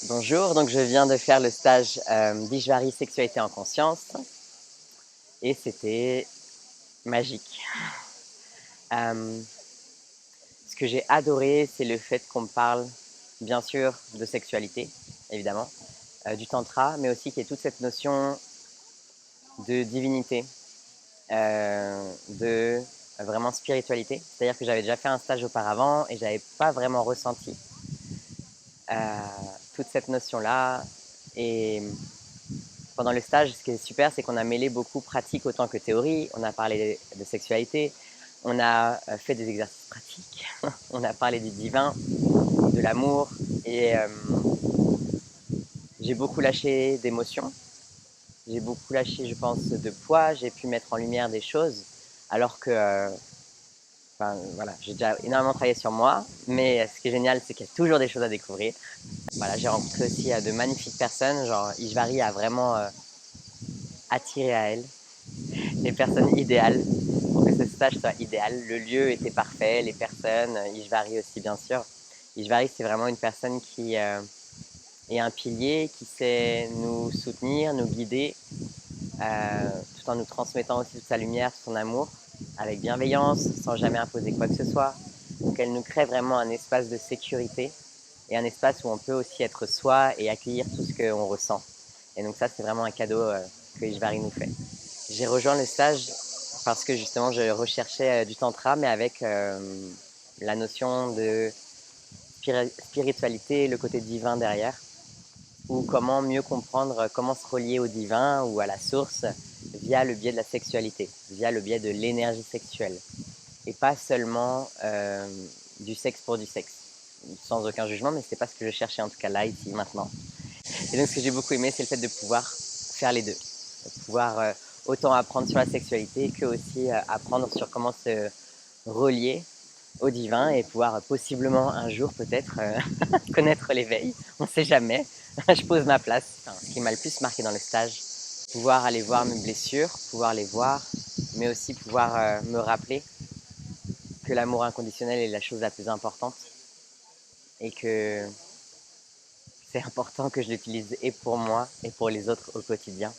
Bonjour, donc je viens de faire le stage d'Ishvari Sexualité en conscience et c'était magique. Euh, Ce que j'ai adoré, c'est le fait qu'on me parle bien sûr de sexualité, évidemment, du tantra, mais aussi qu'il y ait toute cette notion de divinité, de vraiment spiritualité. C'est-à-dire que j'avais déjà fait un stage auparavant et j'avais pas vraiment ressenti euh, toute cette notion-là. Et pendant le stage, ce qui est super, c'est qu'on a mêlé beaucoup pratique autant que théorie. On a parlé de sexualité, on a fait des exercices pratiques, on a parlé du divin, de l'amour, et j'ai beaucoup lâché d'émotions, j'ai beaucoup lâché, je pense, de poids, j'ai pu mettre en lumière des choses, alors que, enfin, voilà, j'ai déjà énormément travaillé sur moi, mais ce qui est génial, c'est qu'il y a toujours des choses à découvrir. Voilà, j'ai rencontré aussi de magnifiques personnes, genre Ishvari a vraiment attiré à elle les personnes idéales pour que ce stage soit idéal. Le lieu était parfait, les personnes, Ishvari aussi bien sûr. Ishvari, c'est vraiment une personne qui est un pilier, qui sait nous soutenir, nous guider, tout en nous transmettant aussi toute sa lumière, son amour, avec bienveillance, sans jamais imposer quoi que ce soit. Donc elle nous crée vraiment un espace de sécurité et un espace où on peut aussi être soi et accueillir tout ce qu'on ressent. Et donc ça, c'est vraiment un cadeau que Ishvari nous fait. J'ai rejoint le stage parce que justement je recherchais du tantra, mais avec la notion de spiritualité, le côté divin derrière, ou comment mieux comprendre comment se relier au divin ou à la source via le biais de la sexualité, via le biais de l'énergie sexuelle, et pas seulement du sexe pour du sexe. Sans aucun jugement, mais c'est pas ce que je cherchais en tout cas là, ici, maintenant. Et donc ce que j'ai beaucoup aimé, c'est le fait de pouvoir faire les deux, de pouvoir autant apprendre sur la sexualité que aussi apprendre sur comment se relier au divin et pouvoir possiblement un jour peut-être connaître l'éveil. On ne sait jamais. Je pose ma place. Enfin, ce qui m'a le plus marqué dans le stage, pouvoir aller voir mes blessures, pouvoir les voir, mais aussi pouvoir me rappeler que l'amour inconditionnel est la chose la plus importante et que c'est important que je l'utilise et pour moi et pour les autres au quotidien,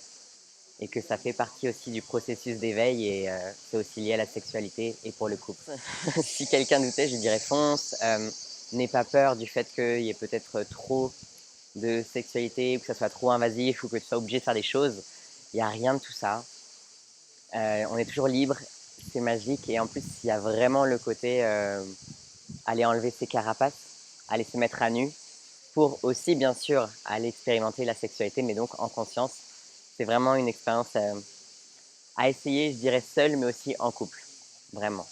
et que ça fait partie aussi du processus d'éveil, et c'est aussi lié à la sexualité et pour le couple. Si quelqu'un doutait, je dirais fonce, n'aie pas peur du fait qu'il y ait peut-être trop de sexualité, ou que ça soit trop invasif, ou que tu sois obligé de faire des choses. Il n'y a rien de tout ça. On est toujours libre, c'est magique, et en plus il y a vraiment le côté aller enlever ses carapaces, aller se mettre à nu, pour aussi bien sûr aller expérimenter la sexualité, mais donc en conscience. C'est vraiment une expérience à essayer, je dirais seule, mais aussi en couple, vraiment.